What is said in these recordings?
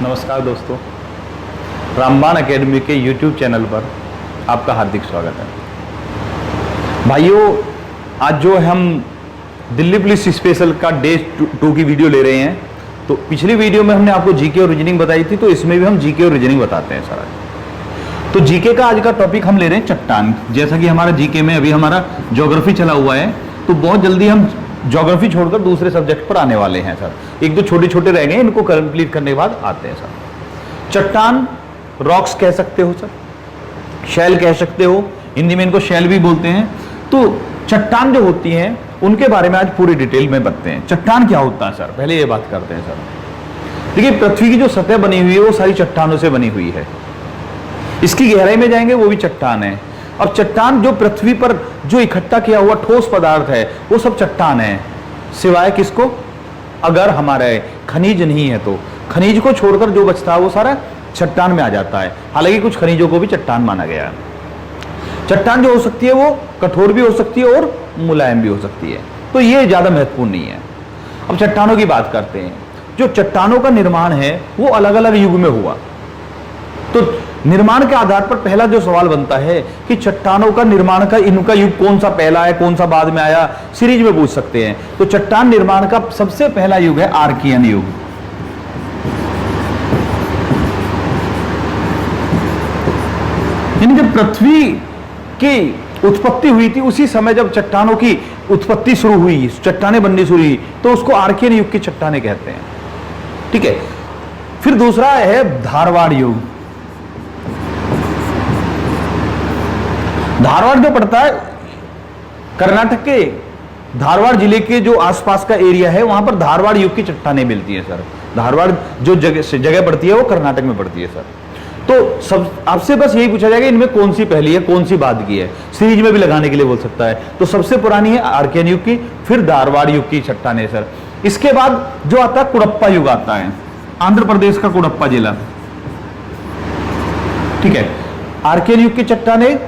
नमस्कार दोस्तों, रामबाण एकेडमी के YouTube चैनल पर आपका हार्दिक स्वागत है। भाइयों, आज जो हम दिल्ली पुलिस स्पेशल का डे 2 की वीडियो ले रहे हैं, तो पिछली वीडियो में हमने आपको जीके और रीजनिंग बताई थी, तो इसमें भी हम जीके और रीजनिंग बताते हैं सारा। तो जीके का आज का टॉपिक हम ले रहे हैं चट्टान। जैसा कि हमारा जीके में अभी हमारा ज्योग्राफी चला हुआ है, तो बहुत जल्दी हम ज्योग्राफी छोड़कर दूसरे सब्जेक्ट पर आने वाले हैं सर। एक दो छोटे छोटे रह गए, इनको कंप्लीट करने के बाद आते हैं सर। चट्टान, रॉक्स कह सकते हो सर, शैल कह सकते हो, हिंदी में इनको शैल भी बोलते हैं। तो चट्टान जो होती हैं उनके बारे में आज पूरी डिटेल में बताते हैं। चट्टान क्या होता है सर, पहले ये बात करते हैं सर। देखिए, पृथ्वी की जो सतह बनी हुई है वो सारी चट्टानों से बनी हुई है। इसकी गहराई में जाएंगे वो भी चट्टान है। और चट्टान जो पृथ्वी पर जो इकट्ठा किया हुआ ठोस पदार्थ है वो सब चट्टान है, सिवाय किसको? अगर हमारे खनिज नहीं है तो खनिज को छोड़कर जो बचता है वो सारा चट्टान में आ जाता है। हालांकि कुछ खनिजों को भी चट्टान माना गया है। चट्टान जो हो सकती है वो कठोर भी हो सकती है और मुलायम भी हो सकती है, तो ये ज्यादा महत्वपूर्ण नहीं है। अब चट्टानों की बात करते हैं। जो चट्टानों का निर्माण है वो अलग अलग युग में हुआ। तो निर्माण के आधार पर पहला जो सवाल बनता है कि चट्टानों का निर्माण का इनका युग कौन सा पहला है, कौन सा बाद में आया, सीरीज में पूछ सकते हैं। तो चट्टान निर्माण का सबसे पहला युग है आर्कियन युग। यानी जब पृथ्वी की उत्पत्ति हुई थी उसी समय जब चट्टानों की उत्पत्ति शुरू हुई, चट्टानें बननी शुरू हुई, तो उसको आर्कियन युग की चट्टानें कहते हैं। ठीक है। फिर दूसरा है धारवाड़ युग। धारवाड़ जो पड़ता है कर्नाटक के धारवाड़ जिले के जो आसपास का एरिया है, वहां पर धारवाड़ युग की चट्टानें मिलती है सर। धारवाड़ जो जगह पड़ती है वो कर्नाटक में पड़ती है सर। तो सब आपसे बस यही पूछा जाएगा इनमें कौन सी पहली है, कौन सी बाद की है, सीरीज में भी लगाने के लिए बोल सकता है। तो सबसे पुरानी है आर्कियन युग की, फिर धारवाड़ युग की चट्टानें सर। इसके बाद जो आता है कुड़प्पा युग आता है, आंध्र प्रदेश का कुड़प्पा जिला। ठीक है। आर्कियन युग की चट्टानें,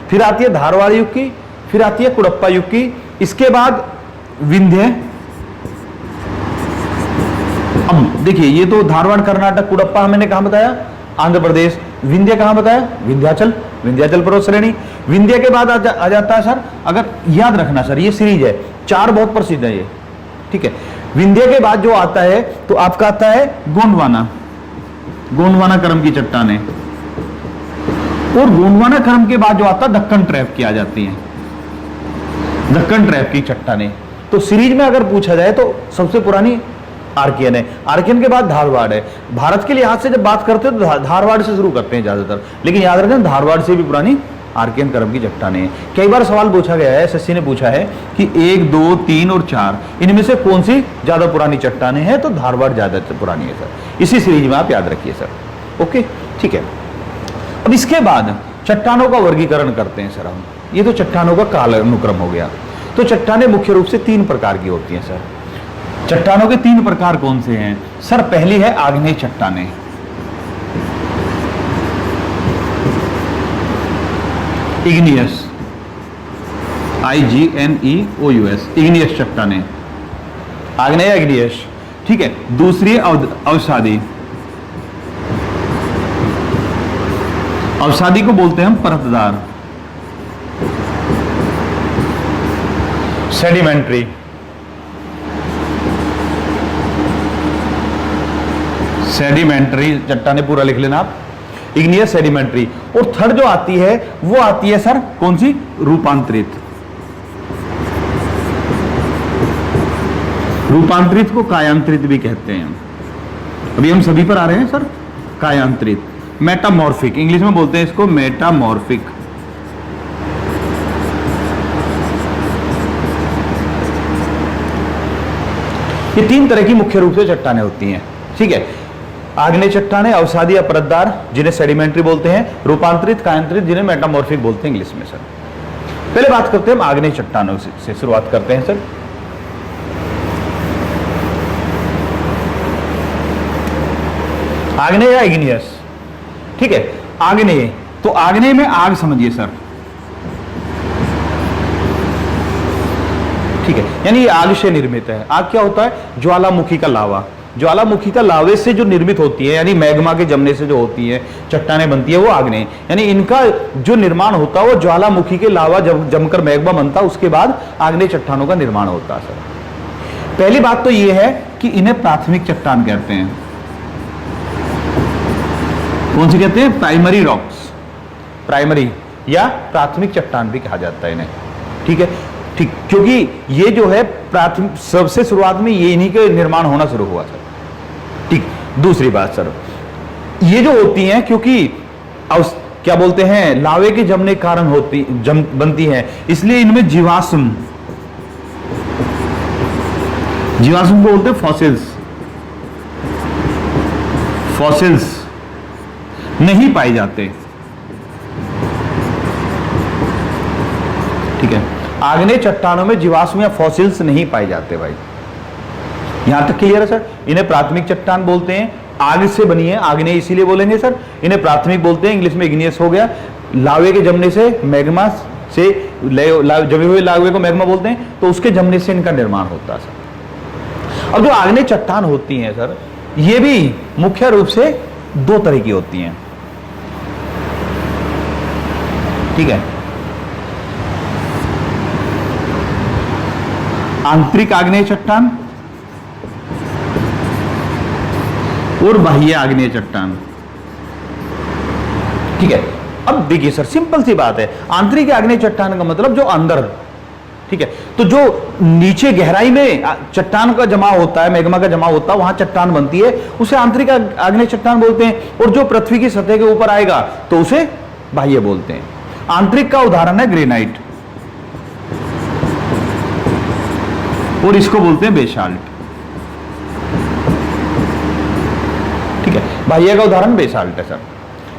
फिर आती है धारवाड़ युग की, फिर आती है कुड़प्पा युग की। इसके बाद विंध्य। अब देखिए, ये तो धारवाड़ कर्नाटक, कुड़प्पा मैंने कहां बताया, आंध्र प्रदेश। विंध्य कहां बताया, विंध्याचल, विंध्याचल पर्वत श्रेणी। विंध्य के बाद आ जाता है सर, अगर याद रखना सर, ये सीरीज है, 4 बहुत प्रसिद्ध है ये। ठीक है। विंध्य के बाद जो आता है तो आपका आता है गोंडवाना, गोंडवाना क्रम की चट्टानें। और गोंडवाना क्रम के बाद जो आता है दक्कन ट्रैप की आ जाती है, दक्कन ट्रैप की चट्टानें। तो सीरीज में अगर पूछा जाए तो सबसे पुरानी आर्कियन है, आर्कियन के बाद धारवाड़ है। भारत के लिहाज से जब बात करते हैं तो धारवाड़ से शुरू करते हैं ज्यादातर, लेकिन याद रखें धारवाड़ से भी पुरानी आर्कियन क्रम की चट्टानें। कई बार सवाल पूछा गया है, एसएससी ने पूछा है कि 1, 2, 3 और 4 इनमें से कौन सी ज्यादा पुरानी चट्टानें हैं, तो धारवाड़ ज्यादा पुरानी है सर। इसी सीरीज में आप याद रखिए सर। ओके, ठीक है। अब इसके बाद चट्टानों का वर्गीकरण करते हैं सर हम। ये तो चट्टानों का काल अनुक्रम हो गया। तो चट्टानें मुख्य रूप से 3 प्रकार की होती हैं सर। चट्टानों के 3 प्रकार कौन से हैं सर? पहली है आग्नेय चट्टानें। इग्नियस, IGNEOUS, इग्नियस चट्टानें, आग्नेय इग्नियस। ठीक है। दूसरी है अवसादी। अवसादी को बोलते हैं हम परतदार। सेडिमेंट्री, सेडिमेंट्री चट्टानें पूरा लिख लेना आप, इग्नियस, सेडिमेंट्री। और थर्ड जो आती है वो आती है सर कौन सी? रूपांतरित। रूपांतरित को कायांतरित भी कहते हैं। अभी हम सभी पर आ रहे हैं सर। कायांतरित, मेटामॉर्फिक, इंग्लिश में बोलते हैं इसको मेटामॉर्फिक। ये 3 तरह की मुख्य रूप से चट्टानें होती हैं। ठीक है। आग्नेय चट्टानें, अवसादी या परतदार जिन्हें सेडिमेंट्री बोलते हैं, रूपांतरित, कायांतरित जिन्हें मेटामॉर्फिक बोलते हैं इंग्लिश में सर। पहले बात करते हैं हम आग्नेय चट्टानों से शुरुआत करते हैं सर। आग्नेय या इग्नियस। ठीक है। आग्नेय, तो आग्नेय में आग समझिए सर। ठीक है, यानी ये आग से निर्मित है। आग क्या होता है? ज्वालामुखी का लावा। ज्वालामुखी का लावे से जो निर्मित होती है, यानी मैग्मा के जमने से जो होती है चट्टानें बनती है, वो आग्नेय, यानी इनका जो निर्माण होता है वो ज्वालामुखी के लावा जब जमकर मैग्मा बनता, उसके बाद आग्नेय चट्टानों का निर्माण होता है सर। पहली बात तो ये है कि इन्हें प्राथमिक चट्टान कहते हैं। कौन सी कहते हैं? प्राइमरी रॉक्स, प्राइमरी या प्राथमिक चट्टान भी कहा जाता है इन्हें। ठीक है, ठीक, क्योंकि ये जो है प्राथमिक, सबसे शुरुआत में ये इन्हीं के निर्माण होना शुरू हुआ सर। ठीक, दूसरी बात सर, ये जो होती हैं क्योंकि क्या बोलते हैं, लावे के जमने के कारण बनती है, इसलिए इनमें जीवाश्म को बोलते हैं फॉसिल्स नहीं पाए जाते। ठीक है, आग्नेय चट्टानों में जीवाश्म या फॉसिल्स नहीं पाए जाते भाई। यहां तक क्लियर है सर? इन्हें प्राथमिक चट्टान बोलते हैं, आग से बनी है, आग्नेय इसीलिए बोलेंगे सर। इन्हें प्राथमिक बोलते हैं, इंग्लिश में इग्नियस हो गया। लावे के जमने से, मैग्मा से, जमे हुए लावे को मैग्मा बोलते हैं, तो उसके जमने से इनका निर्माण होता है सर। अब जो आग्नेय चट्टान होती हैं सर, ये भी मुख्य रूप से दो तरह की होती हैं। ठीक है, आंतरिक आग्नेय चट्टान और बाह्य आग्नेय चट्टान। ठीक है, अब देखिए सर, सिंपल सी बात है, आंतरिक आग्नेय चट्टान का मतलब जो अंदर, ठीक है, तो जो नीचे गहराई में चट्टान का जमाव होता है, मैग्मा का जमाव होता है, वहां चट्टान बनती है, उसे आंतरिक आग्नेय चट्टान बोलते हैं। और जो पृथ्वी की सतह के ऊपर आएगा तो उसे बाह्य बोलते हैं। आंतरिक का उदाहरण है ग्रेनाइट, और इसको बोलते हैं बेसाल्ट। ठीक है, बाह्य का उदाहरण बेसाल्ट है सर।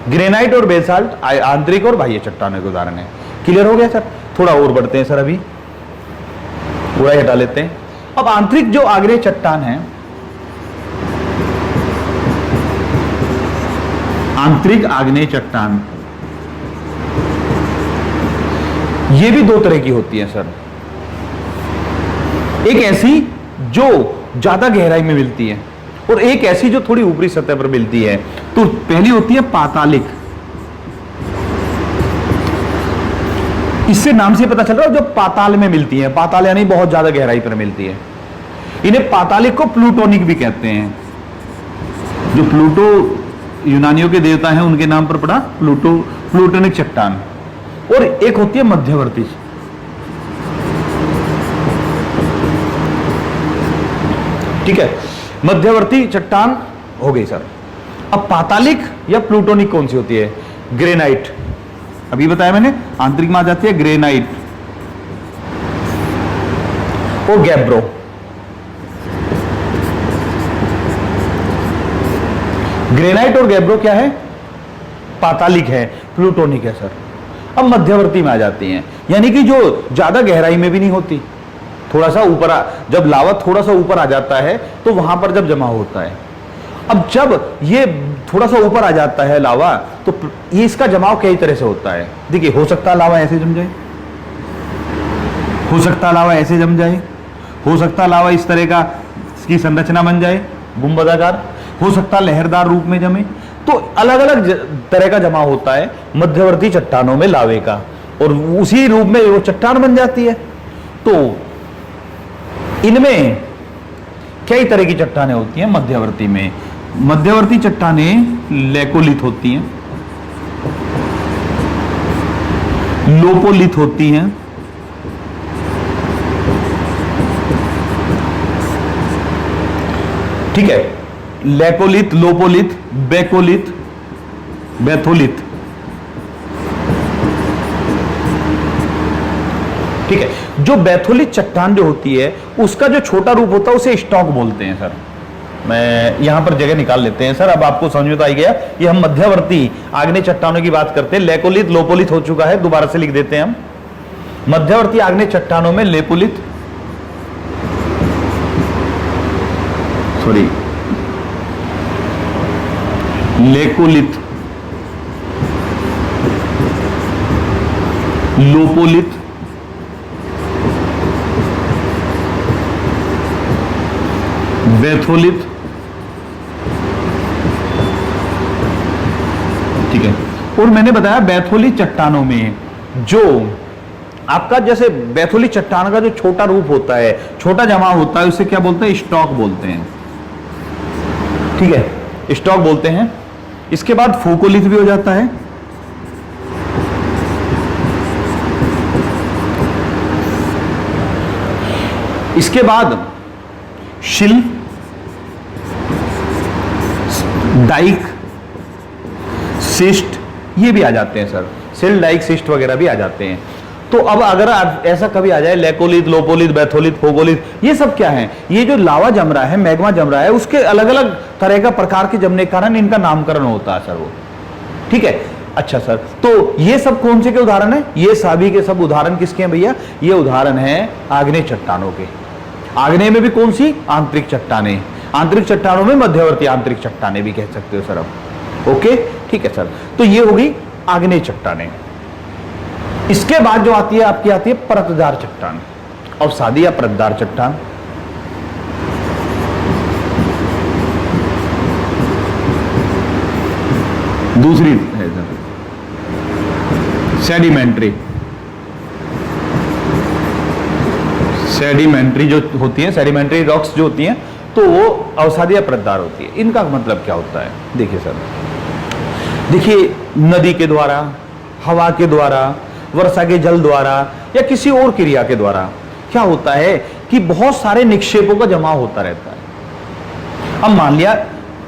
ग्रेनाइट और बेसाल्ट आंतरिक और बाह्य चट्टानों के उदाहरण है। क्लियर हो गया सर? थोड़ा और बढ़ते हैं सर, अभी पूरा हटा लेते हैं। अब आंतरिक जो आग्नेय चट्टान है, आंतरिक आग्नेय चट्टान, ये भी दो तरह की होती है सर। एक ऐसी जो ज्यादा गहराई में मिलती है, और एक ऐसी जो थोड़ी ऊपरी सतह पर मिलती है। तो पहली होती है पातालिक, इससे नाम से पता चल रहा है जो पाताल में मिलती है, पाताल यानी बहुत ज्यादा गहराई पर मिलती है। इन्हें पातालिक को प्लूटोनिक भी कहते हैं। जो प्लूटो यूनानियों के देवता हैं, उनके नाम पर पड़ा प्लूटोनिक चट्टान। और एक होती है मध्यवर्ती, ठीक है, मध्यवर्ती चट्टान हो गई सर। अब पातालिक या प्लूटोनिक कौन सी होती है? ग्रेनाइट, अभी बताया मैंने, आंतरिक में आ जाती है ग्रेनाइट और गैब्रो। ग्रेनाइट और गैब्रो क्या है? पातालिक है, प्लूटोनिक है सर। अब मध्यवर्ती में आ जाती हैं, यानी कि जो ज्यादा गहराई में भी नहीं होती, थोड़ा सा ऊपर, जब लावा थोड़ा सा ऊपर आ जाता है तो वहां पर जब जमा होता है। अब जब ये थोड़ा सा ऊपर आ जाता है लावा, तो ये इसका जमाव कई तरह से होता है। देखिए, हो सकता है लावा ऐसे जम जाए, हो सकता है लावा ऐसे जम जाए, हो सकता है लावा इस तरह का इसकी संरचना बन जाए गुंबदाकार, हो सकता है लहरदार रूप में जमे। तो अलग अलग तरह का जमाव होता है मध्यवर्ती चट्टानों में लावे का, और उसी रूप में वो चट्टान बन जाती है। तो इनमें कई तरह की चट्टानें होती हैं मध्यवर्ती में। मध्यवर्ती चट्टानें लेकोलिथ होती हैं, लोपोलिथ होती हैं, ठीक है, लेकोलिथ, लोपोलिथ, बेकोलिथ, बैथोलिथ। ठीक है, जो बैथोलिथ चट्टान जो होती है, उसका जो छोटा रूप होता है उसे स्टॉक बोलते हैं सर। मैं यहां पर जगह निकाल लेते हैं सर, अब आपको समझ में तो आ गया। ये हम मध्यवर्ती आग्नेय चट्टानों की बात करते हैं। लेकोलिथ, लोपोलिथ हो चुका है, दोबारा से लिख देते हैं हम। मध्यवर्ती आग्नेय चट्टानों में लेपोलिथ, सॉरी, लेकोलिथ, लोपोलिथ, बैथोलिथ और मैंने बताया बैथोली चट्टानों में जो आपका जैसे बैथोली चट्टान का जो छोटा रूप होता है, छोटा जमा होता है, उसे क्या बोलते हैं? स्टॉक बोलते हैं। ठीक है, स्टॉक बोलते हैं। इसके बाद फोकोलिथ भी हो जाता है। इसके बाद शिल, डाइक, सिस्ट, ये भी आ जाते हैं सर। शिल, डाइक, सिस्ट वगैरह भी आ जाते हैं। तो अब अगर ऐसा कभी आ जाए लेकोलिथ, लोपोलिथ, बैथोलिथ, फोगोलिथ, ये सब क्या है? ये जो लावा जम रहा है, मैग्मा जम रहा है, उसके अलग अलग तरह का प्रकार के जमने के कारण इनका नामकरण होता है सर वो। ठीक है, अच्छा सर, तो ये सब कौन से के उदाहरण है? ये सभी के सब उदाहरण किसके हैं भैया? ये उदाहरण है आग्नेय चट्टानों के। आग्नेय में भी कौन सी? आंतरिक चट्टानें। आंतरिक चट्टानों में मध्यवर्ती आंतरिक चट्टानें भी कह सकते हो सर अब। ओके, ठीक है सर। तो ये होगी आग्नेय चट्टानें। इसके बाद जो आती है आपकी, आती है परतदार चट्टान, अवसादी या परतदार चट्टान। दूसरी है सेडिमेंट्री। सेडिमेंट्री जो होती है, सेडिमेंट्री रॉक्स जो होती हैं, तो वो अवसादी या परतदार होती है। इनका मतलब क्या होता है? देखिए सर, देखिए नदी के द्वारा, हवा के द्वारा, वर्षा के जल द्वारा या किसी और क्रिया के द्वारा क्या होता है कि बहुत सारे निक्षेपों का जमा होता रहता है। अब मान लिया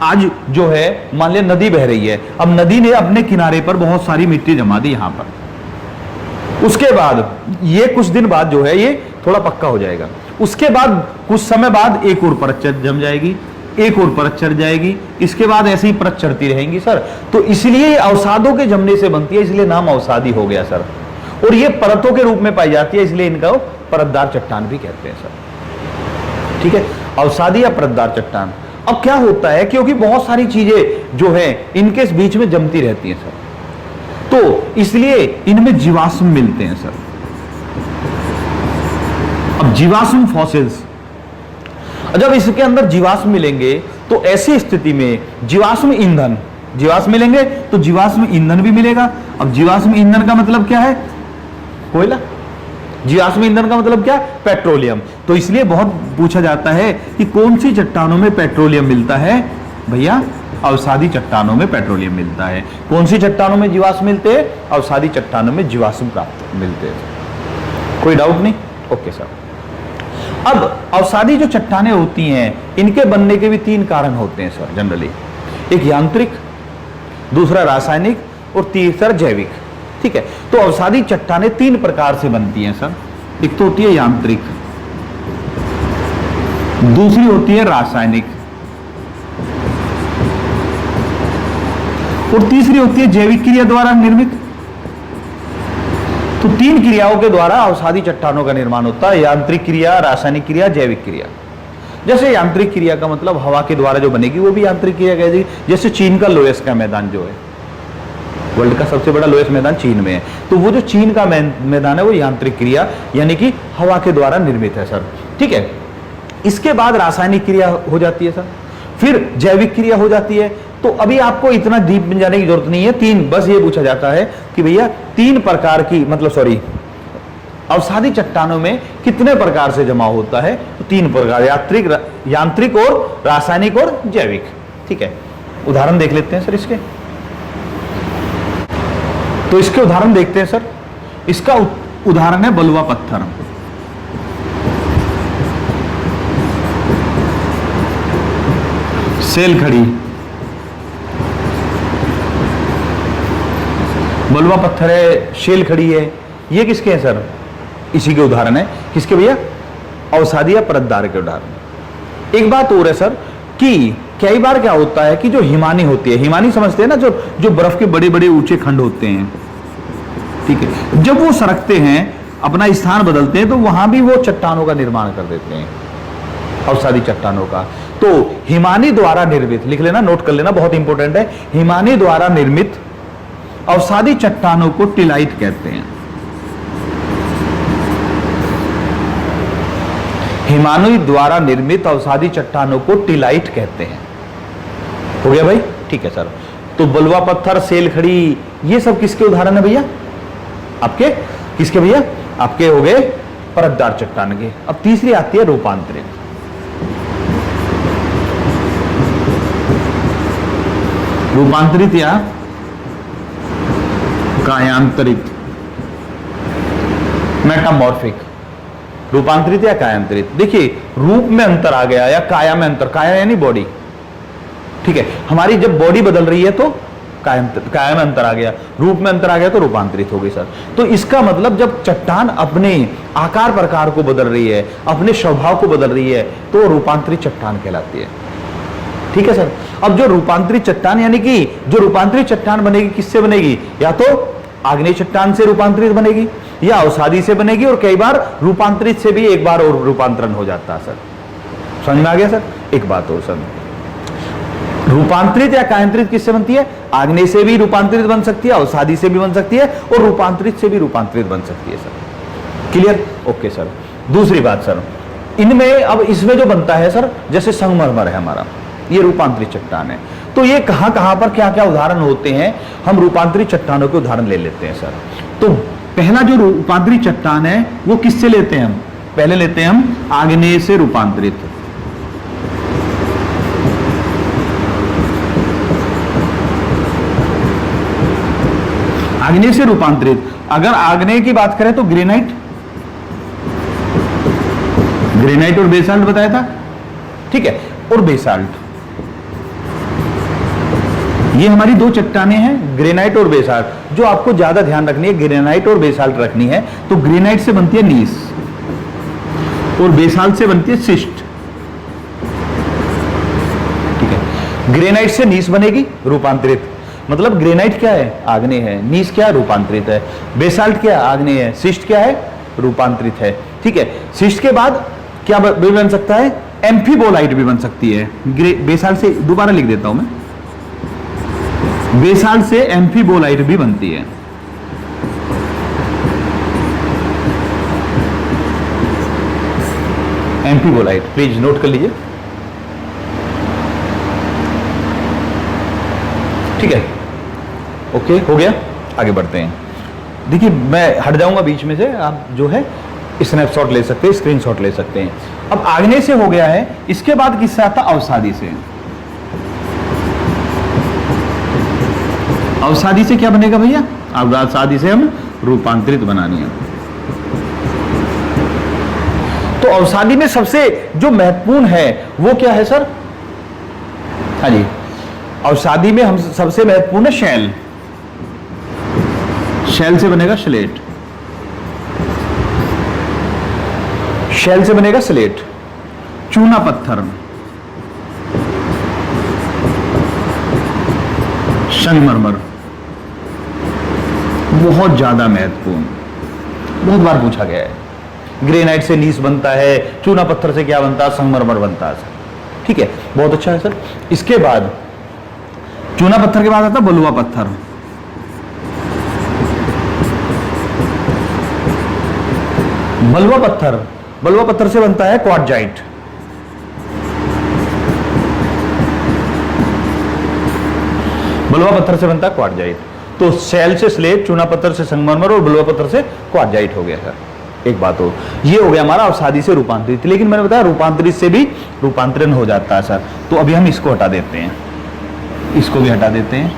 आज जो है, मान लिया नदी बह रही है, अब नदी ने अपने किनारे पर बहुत सारी मिट्टी जमा दी यहां पर। उसके बाद ये कुछ दिन बाद जो है ये थोड़ा पक्का हो जाएगा। उसके बाद कुछ समय बाद एक और परत जम जाएगी, एक और परत चढ़ जाएगी, इसके बाद ऐसे ही परत चढ़ती रहेंगी सर। तो इसलिए अवसादों के जमने से बनती है, इसलिए नाम अवसादी हो गया सर। और ये परतों के रूप में पाई जाती है, इसलिए इनका परतदार चट्टान भी कहते हैं सर। ठीक है, अवसादी या परतदार चट्टान। अब क्या होता है, क्योंकि बहुत सारी चीजें जो है इनके बीच में जमती रहती हैं सर, तो इसलिए इनमें जीवाश्म मिलते हैं सर। अब जीवाश्म फॉसिल्स, जब इसके अंदर जीवाश्म मिलेंगे तो ऐसी स्थिति में जीवाश्म ईंधन, जीवाश्म मिलेंगे तो जीवाश्म ईंधन भी मिलेगा। अब जीवाश्म ईंधन का मतलब क्या है? कोयला। जीवाश्म ईंधन का मतलब क्या? पेट्रोलियम। तो इसलिए बहुत पूछा जाता है कि कौन सी चट्टानों में पेट्रोलियम मिलता है? भैया अवसादी चट्टानों में पेट्रोलियम मिलता है। कौन सी चट्टानों में जीवाश्म मिलते हैं? अवसादी चट्टानों में जीवाश्म प्राप्त मिलते हैं। कोई डाउट नहीं? Okay sir. अब अवसादी जो चट्टानें होती हैं, इनके बनने के भी तीन कारण होते हैं सर जनरली। एक यांत्रिक, दूसरा रासायनिक और तीसरा जैविक। ठीक है, तो अवसादी चट्टानें तीन प्रकार से बनती हैं सर। एक तो होती है यांत्रिक, दूसरी होती है रासायनिक और तीसरी होती है जैविक क्रिया द्वारा निर्मित। तो तीन क्रियाओं के द्वारा अवसादी चट्टानों का निर्माण होता है, यांत्रिक क्रिया, रासायनिक क्रिया, जैविक क्रिया। जैसे यांत्रिक क्रिया का मतलब हवा के द्वारा जो बनेगी वो भी यांत्रिक क्रिया कहती। जैसे चीन का लोएस का मैदान जो है, वर्ल्ड का सबसे बड़ा लोएस मैदान चीन में है, तो वो जो चीन का मैदान है वो यांत्रिक क्रिया यानी कि हवा के द्वारा निर्मित है सर। ठीक है, इसके बाद रासायनिक क्रिया हो जाती है सर, फिर जैविक क्रिया हो जाती है। तो अभी आपको इतना डीप में जाने की जरूरत नहीं है, तीन बस ये पूछा जाता है कि भैया तीन प्रकार की, मतलब सॉरी, अवसादी चट्टानों में कितने प्रकार से जमा होता है? तो तीन प्रकार, यांत्रिक और रासायनिक और जैविक। ठीक है, उदाहरण देख लेते हैं सर इसके। तो इसके उदाहरण देखते हैं सर। इसका उदाहरण है बलुआ पत्थर। सेल खड़ी, बलुआ पत्थर है, शेल खड़ी है, ये किसके हैं सर? इसी के उदाहरण है। किसके भैया? अवसादी या परतदार के उदाहरण। एक बात और है सर कि कई बार क्या होता है कि जो हिमानी होती है, हिमानी समझते हैं ना, जो बर्फ के बड़े बड़े ऊंचे खंड होते हैं, ठीक है, जब वो सरकते हैं, अपना स्थान बदलते हैं, तो वहां भी वो चट्टानों का निर्माण कर देते हैं, अवसादी चट्टानों का। तो हिमानी द्वारा निर्मित, लिख लेना, नोट कर लेना, बहुत इंपॉर्टेंट है। हिमानी द्वारा निर्मित अवसादी चट्टानों को टिलाइट कहते हैं। हिमानी द्वारा निर्मित अवसादी चट्टानों को टिलाइट कहते हैं। हो गया भाई? ठीक है सर। तो बलुआ पत्थर, सेल खड़ी, ये सब किसके उदाहरण है भैया? आपके किसके भैया? आपके हो गए परतदार चट्टान के। अब तीसरी आती है रूपांतरित। रूपांतरित या कायांतरित, मेटामॉर्फिक। रूपांतरित या कायांतरित, देखिए रूप में अंतर आ गया या काया में अंतर, काया यानी बॉडी, ठीक है, हमारी जब बॉडी बदल रही है तो काया में अंतर आ गया, रूप में अंतर आ गया तो रूपांतरित हो गई सर। तो इसका मतलब जब चट्टान अपने आकार प्रकार को बदल रही है, अपने स्वभाव को बदल रही है, तो रूपांतरित चट्टान कहलाती है, ठीक है सर। अब जो रूपांतरित चट्टान यानी कि जो रूपांतरित चट्टान बनेगी किससे बनेगी? या तो आग्नेय चट्टान से रूपांतरित बनेगी या अवसादी से बनेगी, और कई बार रूपांतरित से भी एक बार और रूपांतरण हो जाता है सर। समझ में आ गया सर? एक बात और सर, रूपांतरित या कायांतरित किससे बनती है? आग्नेय से भी रूपांतरित बन सकती है, अवसादी से भी बन सकती है, और रूपांतरित से भी रूपांतरित बन सकती है सर। क्लियर? Okay sir. दूसरी बात सर, इनमें अब इसमें जो बनता है सर, जैसे संगमरमर है हमारा, ये रूपांतरित चट्टान है, तो ये कहां कहां पर क्या क्या उदाहरण होते हैं, हम रूपांतरित चट्टानों के उदाहरण ले लेते हैं सर। तो पहला जो रूपांतरित चट्टान है वो किससे लेते हैं हम? पहले लेते हैं हम आग्नेय से रूपांतरित। आग्नेय से रूपांतरित, अगर आग्नेय की बात करें तो ग्रेनाइट, ग्रेनाइट और बेसाल्ट बताया था, ठीक है, और बेसाल्ट, ये हमारी दो चट्टानें हैं, ग्रेनाइट और बेसाल्ट। जो आपको ज्यादा ध्यान रखनी है, ग्रेनाइट और बेसाल्ट रखनी है, तो ग्रेनाइट से बनती है नीस और बेसाल्ट से बनती है सिस्ट, ठीक है। ग्रेनाइट से नीस बनेगी रूपांतरित, मतलब ग्रेनाइट क्या है? आग्नेय है, नीस क्या है? रूपांतरित है। बेसाल्ट क्या है? आग्नेय है। सिस्ट क्या है? रूपांतरित है, ठीक है। सिस्ट के बाद क्या भी बन सकता है? एम्फीबोलाइट भी बन सकती है। बेसाल्ट से, दोबारा लिख देता हूं मैं, बेसाल्ट से एम्फीबोलाइट भी बनती है। एम्फीबोलाइट प्लीज नोट कर लीजिए, ठीक है। ओके, हो गया, आगे बढ़ते हैं। देखिए मैं हट जाऊंगा बीच में से, आप जो है स्नैपशॉट ले सकते हैं, स्क्रीनशॉट ले सकते हैं। अब आग्नेय से हो गया है, इसके बाद किससे आता? अवसादी से। अवसादी से क्या बनेगा भैया? अवसादी से हम रूपांतरित बनानी है। तो अवसादी में सबसे जो महत्वपूर्ण है वो क्या है सर? हाँ जी, अवसादी में हम सबसे महत्वपूर्ण है शैल। शैल से बनेगा स्लेट, शैल से बनेगा स्लेट। चूना पत्थर, संगमरमर, बहुत ज्यादा महत्वपूर्ण, बहुत बार पूछा गया है। ग्रेनाइट से नीस बनता है, चूना पत्थर से क्या बनता है? संगमरमर बनता है सर, ठीक है, बहुत अच्छा है सर। इसके बाद चूना पत्थर के बाद आता है बलुआ पत्थर। बलुआ पत्थर, बलुआ पत्थर से बनता है क्वार्टजाइट। बलुआ पत्थर से बनता है क्वार्टजाइट। तो शैल से स्लेट, चूना पत्थर से संगमरमर और बलुआ पत्थर से क्वार्टजाइट हो गया सर। एक बात हो, ये हो गया हमारा अवसादी से रूपांतरित। लेकिन मैंने बताया रूपांतरित से भी रूपांतरण हो जाता है सर। तो अभी हम इसको हटा देते हैं, इसको भी हटा देते हैं,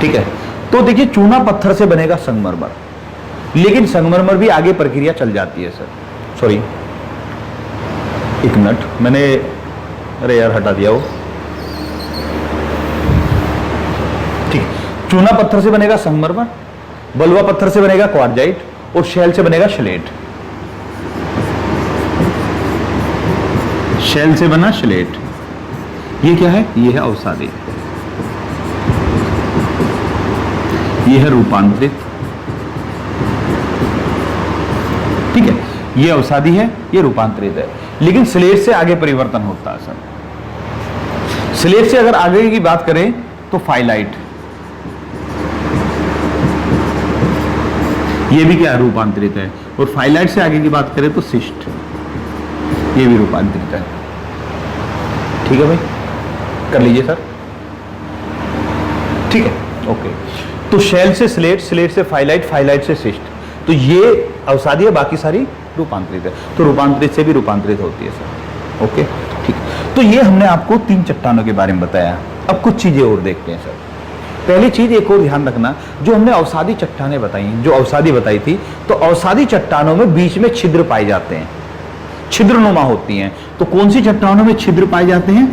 ठीक है। तो देखिए चूना पत्थर से बनेगा संगमरमर, लेकिन संगमरमर भी आगे प्रक्रिया चल जाती है सर। सॉरी, एक मिनट, मैंने, अरे यार हटा दिया वो, ठीक। चूना पत्थर से बनेगा संगमरमर, बलुआ पत्थर से बनेगा क्वार्टजाइट और शैल से बनेगा स्लेट। शैल से बना स्लेट, ये क्या है? ये है अवसादी, ये है रूपांतरित, ठीक है। ये अवसादी है, ये रूपांतरित है। लेकिन स्लेट से आगे परिवर्तन होता है सर। स्लेट से अगर आगे की बात करें तो फाइलाइट, ये भी क्या? रूपांतरित है। और फाइलाइट से आगे की बात करें तो सिस्ट, ये भी रूपांतरित है, ठीक है भाई, कर लीजिए सर। ठीक है, ओके। तो शेल से स्लेट, स्लेट से फाइलाइट, फाइलाइट से सिस्ट, तो ये अवसादी है, बाकी सारी रूपांतरित है। तो रूपांतरित से भी रूपांतरित होती है सर। ओके, ठीक। तो ये हमने आपको 3 चट्टानों के बारे में बताया। अब कुछ चीजें और देखते हैं सर। पहली चीज एक और ध्यान रखना, जो हमने अवसादी चट्टानें बताई, जो अवसादी बताई थी, तो अवसादी चट्टानों में बीच में छिद्र पाए जाते हैं, छिद्रनुमा होती हैं। तो कौन सी चट्टानों में छिद्र पाए जाते हैं?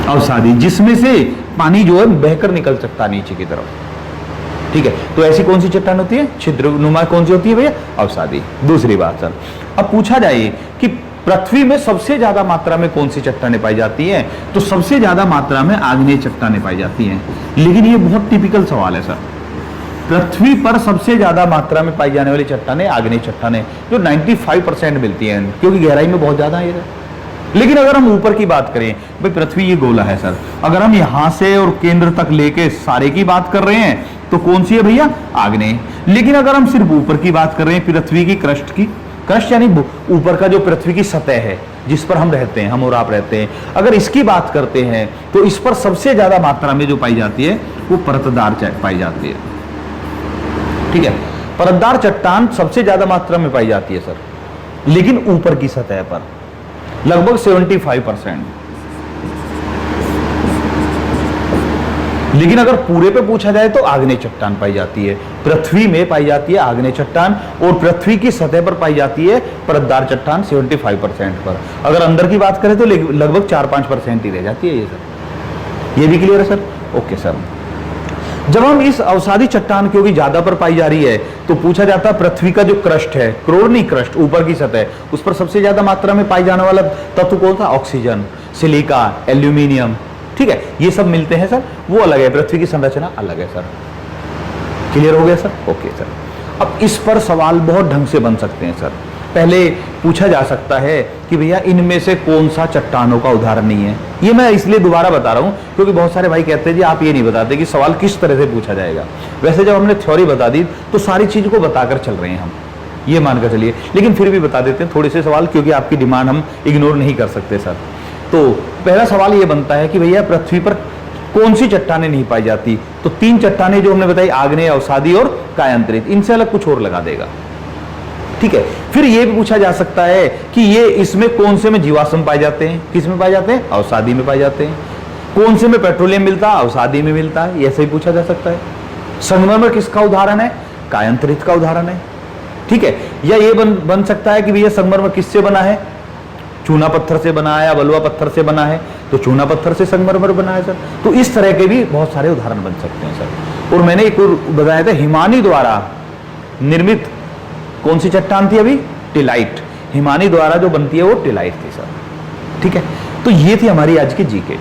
अवसादी, जिसमें से पानी जो है बहकर निकल सकता है नीचे की तरफ। ठीक है, तो ऐसी कौन सी चट्टान होती है? छिद्रनुमा कौन सी होती है भैया? अवसादी। दूसरी बात सर, अब पूछा जाए कि पृथ्वी में सबसे ज्यादा मात्रा में कौन सी चट्टानें पाई जाती हैं, तो सबसे ज्यादा मात्रा में आग्नेय चट्टानें पाई जाती हैं। लेकिन ये बहुत टिपिकल सवाल है सर। पृथ्वी पर सबसे ज्यादा मात्रा में पाई जाने वाली चट्टानें आग्नेय चट्टानें, जो 95% मिलती हैं, क्योंकि गहराई में बहुत ज्यादा है। लेकिन अगर हम ऊपर की बात करें, भाई पृथ्वी ये गोला है सर, अगर हम यहां से और केंद्र तक लेके सारे की बात कर रहे हैं, तो कौन सी है भैया? आग्नेय। लेकिन अगर हम सिर्फ ऊपर की बात कर रहे हैं, पृथ्वी की क्रस्ट की, क्रस्ट यानी ऊपर का जो पृथ्वी की सतह है जिस पर हम रहते हैं, हम और आप रहते हैं, अगर इसकी बात करते हैं तो इस पर सबसे ज्यादा मात्रा में जो पाई जाती है वो परतदार पाई जाती है। ठीक है, परतदार चट्टान सबसे ज्यादा मात्रा में पाई जाती है सर, लेकिन ऊपर की सतह पर लगभग 75%। लेकिन अगर पूरे पे पूछा जाए तो आग्नेय चट्टान पाई जाती है, पृथ्वी में पाई जाती है आग्नेय चट्टान, और पृथ्वी की सतह पर पाई जाती है परतदार चट्टान 75% पर। अगर अंदर की बात करें तो लगभग 4-5% ही रह जाती है ये सर। ये भी क्लियर है सर? Okay sir. जब हम इस अवसादी चट्टान क्योंकि ज्यादा पर पाई जा रही है, तो पूछा जाता है पृथ्वी का जो क्रस्ट है, क्रोरनी क्रस्ट, ऊपर की सतह, उस पर सबसे ज्यादा मात्रा में पाई जाने वाला तत्व कौन सा? Oxygen, silica, aluminium. ठीक है, ये सब मिलते हैं सर, वो अलग है, पृथ्वी की संरचना अलग है सर। क्लियर हो गया सर? Okay sir. अब इस पर सवाल बहुत ढंग से बन सकते हैं सर। पहले पूछा जा सकता है कि भैया इनमें से कौन सा चट्टानों का उदाहरण नहीं है। ये मैं इसलिए दोबारा बता रहा हूं क्योंकि बहुत सारे भाई कहते हैं जी आप ये नहीं बताते कि सवाल किस तरह से पूछा जाएगा। वैसे जब हमने थ्योरी बता दी तो सारी चीज को बताकर चल रहे हैं हम, ये मानकर चलिए, लेकिन फिर भी बता देते हैं थोड़े से सवाल, क्योंकि आपकी डिमांड हम इग्नोर नहीं कर सकते सर। तो पहला सवाल ये बनता है कि भैया पृथ्वी पर कौन सी चट्टानें नहीं पाई जाती? तो 3 चट्टानें जो हमने बताई, आग्नेय, अवसादी और कायांतरित, इनसे अलग कुछ और लगा देगा। ठीक है, फिर यह भी पूछा जा सकता है कि ये इसमें कौन से में जीवाश्म पाए जाते हैं? किस में पाए जाते हैं? अवसादी में पाए जाते हैं। कौन से में पेट्रोलियम मिलता है? अवसादी में मिलता है। ऐसे ही पूछा जा सकता है। संगमरमर किसका उदाहरण है? कायांतरित का उदाहरण है। ठीक है, या ये बन सकता है कि भैया संगमरमर किससे बना है? चूना पत्थर से बना है या बलुआ पत्थर से बना है? तो चूना पत्थर से संगमरमर बना है सर। तो इस तरह के भी बहुत सारे उदाहरण बन सकते हैं सर। और मैंने एक और बताया था, हिमानी द्वारा निर्मित कौन सी चट्टान थी अभी? टिलाइट। हिमानी द्वारा जो बनती है वो टिलाइट थी सर। ठीक है, तो ये थी हमारी आज की जीके।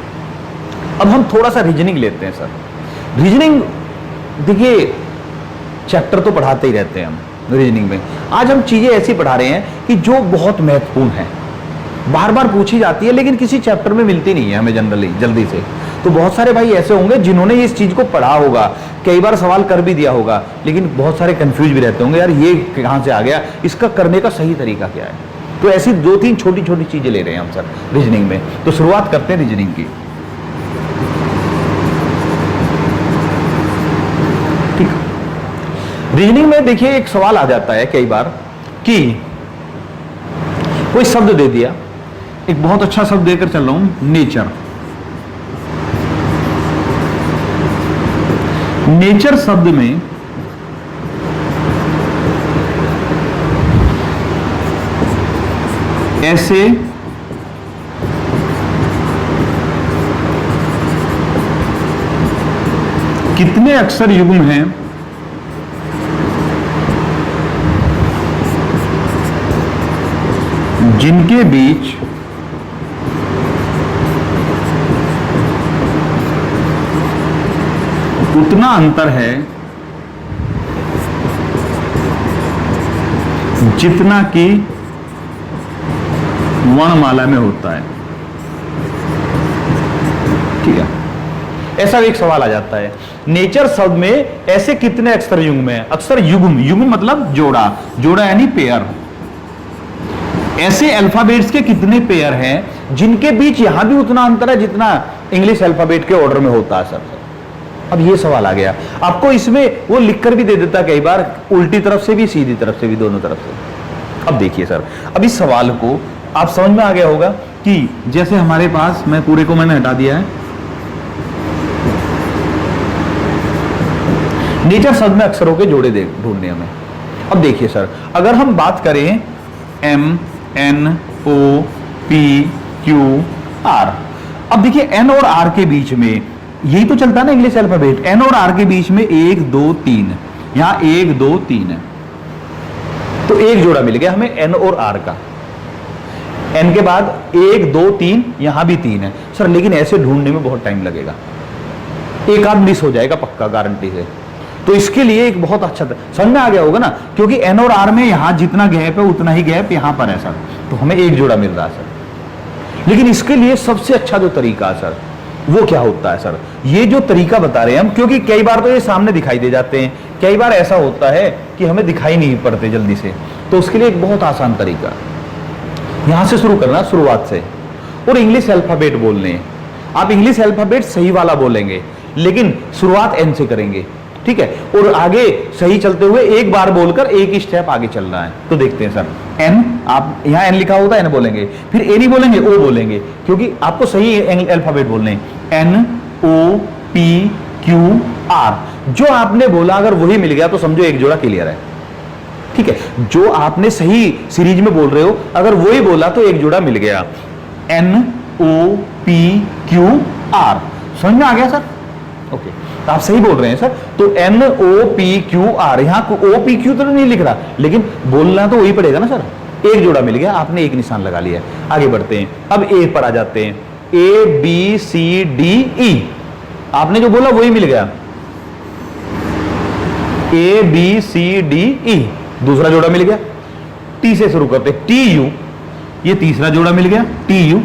अब हम थोड़ा सा रीजनिंग लेते हैं सर। रीजनिंग देखिए, चैप्टर तो पढ़ाते ही रहते हैं हम रीजनिंग में। आज हम चीजें ऐसी पढ़ा रहे हैं कि जो बहुत महत्वपूर्ण है, बार बार पूछी जाती है, लेकिन किसी चैप्टर में मिलती नहीं है हमें जनरली जल्दी से। तो बहुत सारे भाई ऐसे होंगे जिन्होंने इस चीज को पढ़ा होगा, कई बार सवाल कर भी दिया होगा, लेकिन बहुत सारे कंफ्यूज भी रहते होंगे, यार ये कहां से आ गया, इसका करने का सही तरीका क्या है। तो ऐसी 2-3 छोटी छोटी चीजें ले रहे हैं हम सर रीजनिंग में। तो शुरुआत करते हैं रीजनिंग की। ठीक, रीजनिंग में देखिए एक सवाल आ जाता है कई बार कि कोई शब्द दे दिया, एक बहुत अच्छा शब्द देकर चल रहा हूं, नेचर। नेचर शब्द में ऐसे कितने अक्षर युग्म हैं जिनके बीच उतना अंतर है जितना कि वर्णमाला में होता है? ठीक है, ऐसा एक सवाल आ जाता है। नेचर शब्द में ऐसे कितने अक्षर युग्म है? अक्षर युग्म, युग्म मतलब जोड़ा, जोड़ा यानी पेयर। ऐसे अल्फाबेट्स के कितने पेयर हैं जिनके बीच यहां भी उतना अंतर है जितना इंग्लिश अल्फाबेट के ऑर्डर में होता है सर। अब ये सवाल आ गया आपको, इसमें वो लिखकर भी दे देता कई बार, उल्टी तरफ से भी सीधी तरफ से भी, दोनों तरफ से। अब देखिए सर, अब इस सवाल को आप समझ में आ गया होगा कि जैसे हमारे पास, मैं पूरे को मैंने हटा दिया है, नेचर शब्द में अक्षरों के जोड़े ढूंढने हमें। अब देखिए सर, अगर हम बात करें M N O P Q R, अब देखिए N और R के बीच में यही तो चलता है ना इंग्लिश अल्फाबेट। N और R के बीच में 1 2 3, यहां 1 2 3 है, तो एक जोड़ा मिल गया हमें N और R का। N के बाद 1 2 3, यहां भी 3 है सर, लेकिन ऐसे ढूंढने में बहुत टाइम लगेगा, एक आध मिस हो जाएगा पक्का, गारंटी से। तो इसके लिए एक बहुत अच्छा समझ में आ गया होगा ना, क्योंकि N और R में यहां जितना गैप है उतना ही गैप यहां पर है सर, तो हमें एक जोड़ा मिल रहा है सर। लेकिन इसके लिए सबसे अच्छा जो तरीका है सर, वो क्या होता है सर, ये जो तरीका बता रहे हैं हम, क्योंकि कई बार तो ये सामने दिखाई दे जाते हैं, कई बार ऐसा होता है कि हमें दिखाई नहीं पड़ते जल्दी से, तो उसके लिए एक बहुत आसान तरीका, यहां से शुरू करना, शुरुआत से, और इंग्लिश अल्फाबेट बोलने। आप इंग्लिश अल्फाबेट सही वाला बोलेंगे, लेकिन शुरुआत N से करेंगे, ठीक है, और आगे सही चलते हुए एक बार बोलकर एक ही स्टेप आगे चल रहा है। तो देखते हैं सर, N, आप यहां N लिखा होता है N बोलेंगे, फिर A नहीं बोलेंगे, O बोलेंगे, क्योंकि आपको सही अल्फाबेट बोलने हैं। N O P Q R, जो आपने बोला अगर वही मिल गया तो समझो एक जोड़ा क्लियर है, ठीक है। जो आपने सही सीरीज में बोल रहे हो, अगर वही बोला तो एक जोड़ा मिल गया। N O P Q R, समझ में आ गया सर? ओके, तो आप सही बोल रहे हैं सर। तो N O P Q R, यहां O P Q तो नहीं लिख रहा, लेकिन बोलना तो वही पड़ेगा ना सर। एक जोड़ा मिल गया, आपने एक निशान लगा लिया। आगे बढ़ते हैं, अब A पर आ जाते हैं। A B C D E, आपने जो बोला वही मिल गया। A B C D E, दूसरा जोड़ा मिल गया। T से शुरू करते हैं, T U, ये तीसरा जोड़ा मिल गया, T U।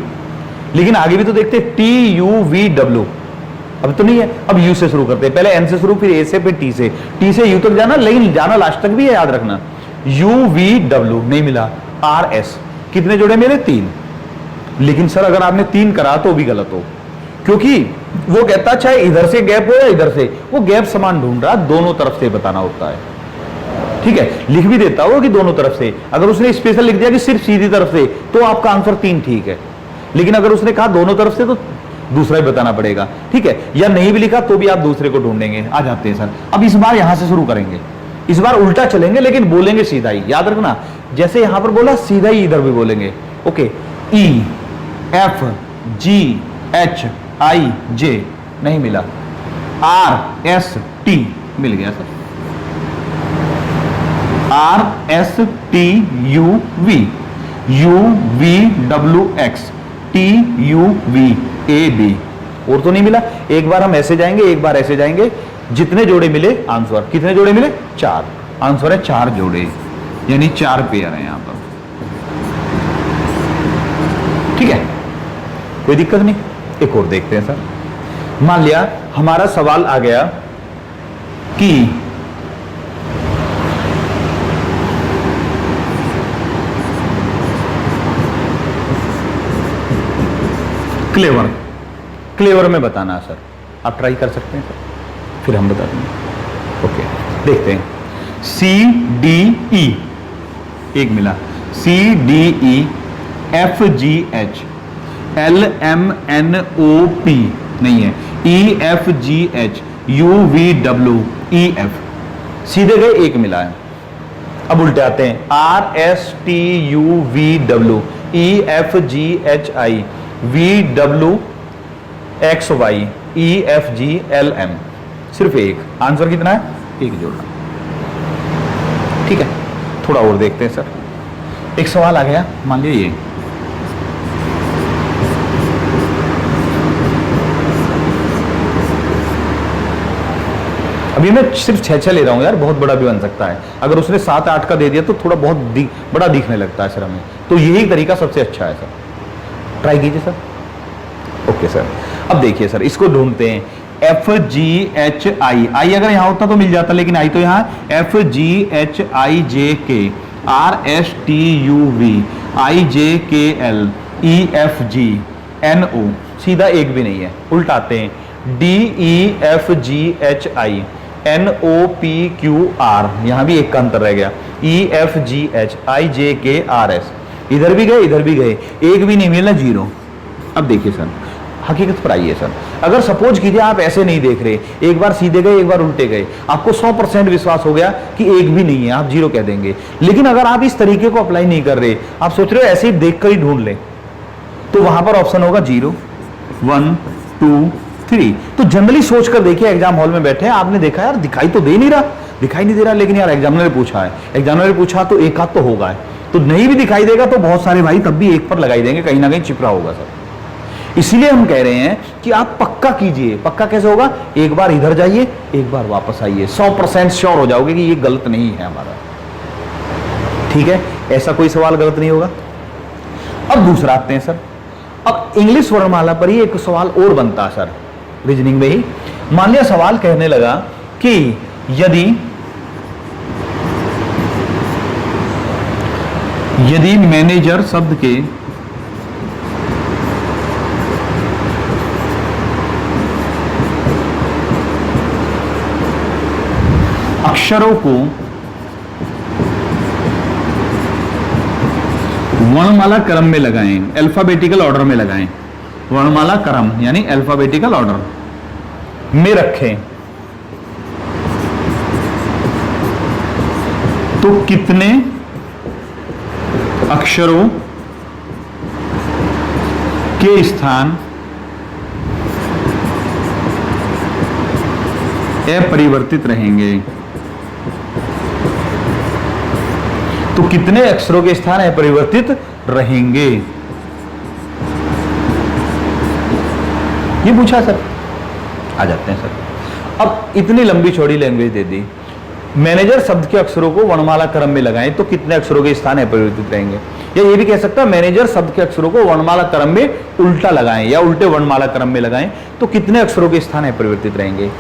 लेकिन आगे भी तो देखते, T U V W, अब तो नहीं है। अब U से शुरू करते हैं, पहले N से शुरू, फिर A से, फिर T से, T से U तक जाना, लेकिन जाना लास्ट तक भी है, याद रखना। U V W नहीं मिला। R S, कितने जोड़े मिले? 3। लेकिन सर अगर आपने 3 करा तो भी गलत हो, क्योंकि वो कहता चाहे इधर से गैप हो या इधर से, वो गैप समान ढूंढ रहा, दोनों तरफ से बताना होता है, ठीक है। लिख भी देता हो कि दोनों तरफ से, अगर उसने स्पेशल लिख दिया कि सिर्फ सीधी तरफ से, तो आपका आंसर 3 ठीक है। लेकिन अगर उसने कहा दोनों तरफ से, तो दूसरा ही बताना पड़ेगा, ठीक है। या नहीं भी लिखा तो भी आप दूसरे को ढूंढेंगे। आ जाते हैं सर, अब इस बार यहां से शुरू करेंगे, इस बार उल्टा चलेंगे, लेकिन बोलेंगे सीधा ही, याद रखना। जैसे यहां पर बोला सीधा ही इधर भी बोलेंगे। Okay, E F G H I J नहीं मिला, R S T मिल गया sir. R S T U V, U V W X, T U V A B, और तो नहीं मिला। एक बार हम ऐसे जाएंगे, एक बार ऐसे जाएंगे, जितने जोड़े मिले आंसर, कितने जोड़े मिले? 4। आंसर है 4 जोड़े, यानी 4 पेयर है यहां पर, ठीक है, कोई दिक्कत नहीं। एक और देखते हैं सर। मान लिया हमारा सवाल आ गया कि क्लेवर, क्लेवर में बताना है सर, आप ट्राई कर सकते हैं सर, फिर हम बता देंगे। ओके, देखते हैं। C D E, एक मिला। C D E F G H, L M N O P नहीं है, E F G H, U V W E F, सीधे गए, एक मिला है। अब उल्टे आते हैं, R S T U V W E F G H I V W X Y E F G L M, सिर्फ एक। आंसर कितना है? एक जोड़ा, ठीक है। थोड़ा और देखते हैं सर। एक सवाल आ गया, मान लीजिए ये, अभी मैं सिर्फ 6 ले रहा हूं यार, बहुत बड़ा भी बन सकता है। अगर उसने 7-8 का दे दिया तो थोड़ा बहुत बड़ा दिखने लगता है सर हमें, तो यही तरीका सबसे अच्छा है सर, ट्राई कीजिए सर। ओके सर, अब देखिए सर, इसको ढूंढते हैं। F G H I, I अगर यहां होता तो मिल जाता, लेकिन I तो यहां, F G H I J K, R S T U V I J K L, EFGNO, सीधा एक भी नहीं है, उल्टाते हैं, DEFGHI NOPQR, यहां भी एक का अंतर रह गया, EFGHIJKRS, इधर भी गए इधर भी गए, एक भी नहीं मिला, जीरो। अब देखिए सर, हकीकत पर आइए सर, अगर सपोज कीजिए आप ऐसे नहीं देख रहे, एक बार सीधे गए एक बार उल्टे गए, आपको 100% विश्वास हो गया कि एक भी नहीं है, आप जीरो कह देंगे। लेकिन अगर आप इस तरीके को अप्लाई नहीं कर रहे, आप सोच रहे हो ऐसे ही देखकर ही ढूंढ ले, तो वहां पर ऑप्शन होगा 0 1 2 3। तो जनरली सोचकर देखिए, एग्जाम हॉल में बैठे हैं, आपने देखा यार दिखाई तो दे नहीं रहा, दिखाई नहीं दे रहा, लेकिन यार एग्जामिनर ने पूछा है, एग्जामिनर ने पूछा तो एक आध तो होगा, तो नहीं भी दिखाई देगा तो बहुत सारे भाई तब भी एक पर लगाई देंगे, कहीं ना कहीं चिपरा होगा सर। इसीलिए हम कह रहे हैं कि आप पक्का कीजिए। पक्का कैसे होगा? एक बार इधर जाइए एक बार वापस आइए, 100% श्योर हो जाओगे कि ये गलत नहीं है हमारा। ठीक है, ऐसा कोई सवाल गलत नहीं होगा। अब दूसरा आते हैं सर, अब इंग्लिश वर्णमाला पर ही एक सवाल और बनता है सर, रीजनिंग में ही। मान लिया सवाल कहने लगा कि यदि मैनेजर शब्द के अक्षरों को वर्णमाला क्रम में लगाएं, अल्फाबेटिकल ऑर्डर में लगाएं, वर्णमाला क्रम यानी अल्फाबेटिकल ऑर्डर में रखें, तो कितने अक्षरों के स्थान अपरिवर्तित रहेंगे? तो कितने अक्षरों के स्थान अपरिवर्तित रहेंगे, ये पूछा सर। आ जाते हैं सर, अब इतनी लंबी चौड़ी लैंग्वेज दे दी, मैनेजर शब्द के अक्षरों को वर्णमाला क्रम में लगाएं तो कितने अक्षरों के स्थान अपरिवर्तित रहेंगे। या ये भी कह सकता है मैनेजर शब्द के अक्षरों को वर्णमाला क्रम में उल्टा लगाएं या उल्टे वर्णमाला क्रम में लगाएं तो कितने अक्षरों के स्थान अपरिवर्तित रहेंगे।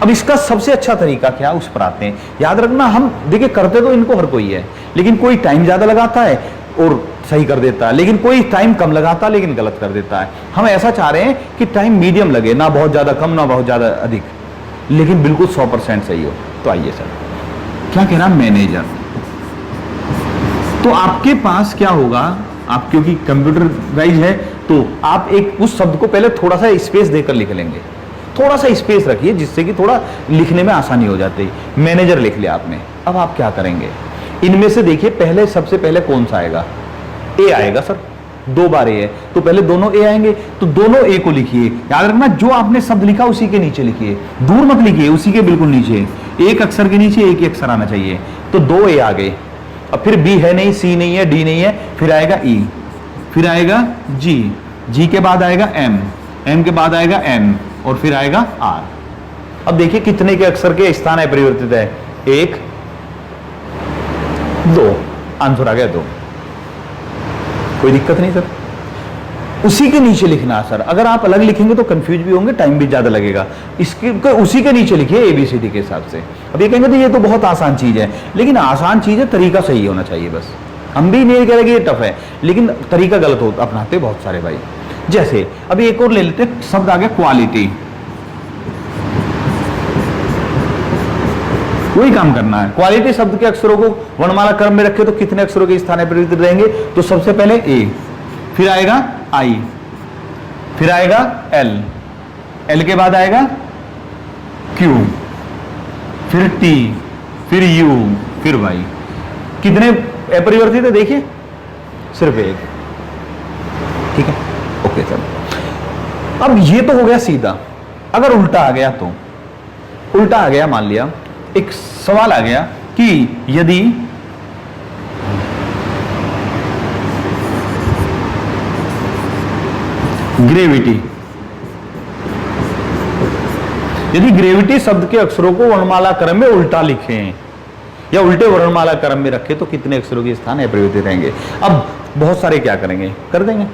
अब इसका सबसे अच्छा तरीका क्या, उस पर आते हैं। याद रखना, हम देखिए करते तो इनको हर कोई है, लेकिन कोई टाइम ज्यादा लगाता है और सही कर देता है, लेकिन कोई टाइम कम लगाता है लेकिन गलत कर देता है। हम ऐसा चाह रहे हैं कि टाइम मीडियम लगे, ना बहुत ज्यादा कम ना बहुत ज्यादा अधिक, लेकिन बिल्कुल 100% सही हो। तो आइए सर, क्या कह रहा मैनेजर, तो आपके पास क्या होगा, आप क्योंकि कंप्यूटराइज है तो आप एक उस शब्द को पहले थोड़ा सा स्पेस देकर लिख लेंगे, थोड़ा सा स्पेस रखिए जिससे कि थोड़ा लिखने में आसानी हो जाती है। मैनेजर लिख लिया आपने, अब आप क्या करेंगे, इनमें से देखिए पहले सबसे पहले कौन सा आएगा, ए आएगा सर, 2 बार ए है तो पहले दोनों ए आएंगे, तो दोनों ए को लिखिए। याद रखना, जो आपने शब्द लिखा उसी के नीचे लिखिए, दूर मत लिखिए, उसी के बिल्कुल नीचे, एक अक्षर के नीचे एक ही अक्षर आना चाहिए। तो 2 ए आ गए। अब फिर बी है नहीं, सी नहीं है, डी नहीं है, फिर आएगा ई, फिर आएगा जी, जी के बाद आएगा एम, एम के बाद आएगा एन और फिर आएगा आर। अब देखिए कितने के अक्षर के स्थान अपरिवर्तित है, 1 2, आंसर आ गया 2। कोई दिक्कत नहीं सर, उसी के नीचे लिखना है सर। अगर आप अलग लिखेंगे तो कंफ्यूज भी होंगे, टाइम भी ज्यादा लगेगा, इसके उसी के नीचे लिखिए एबीसीडी के हिसाब से। अब ये कहेंगे तो ये तो बहुत आसान चीज है, लेकिन आसान चीज है, तरीका सही होना चाहिए बस। हम भी नहीं कह रहे कि ये टफ है, लेकिन तरीका गलत हो अपनाते बहुत सारे भाई। जैसे अभी एक और ले लेते, शब्द आ गया क्वालिटी, वही काम करना है। क्वालिटी शब्द के अक्षरों को वर्णमाला क्रम में रखे तो कितने अक्षरों के स्थान अपरिवर्तित रहेंगे, तो सबसे पहले ए, फिर आएगा आई, फिर आएगा एल, एल के बाद आएगा क्यू, फिर टी, फिर यू, फिर वाई। कितने अपरिवर्तित है देखिए, सिर्फ एक। ठीक है, ओके सर। अब ये तो हो गया सीधा। अगर उल्टा आ गया तो उल्टा आ गया, मान लिया एक सवाल आ गया कि यदि ग्रेविटी, यदि ग्रेविटी शब्द के अक्षरों को वर्णमाला क्रम में उल्टा लिखें या उल्टे वर्णमाला क्रम में रखें तो कितने अक्षरों के स्थान अपरिवर्तित रहेंगे। अब बहुत सारे क्या करेंगे, कर देंगे।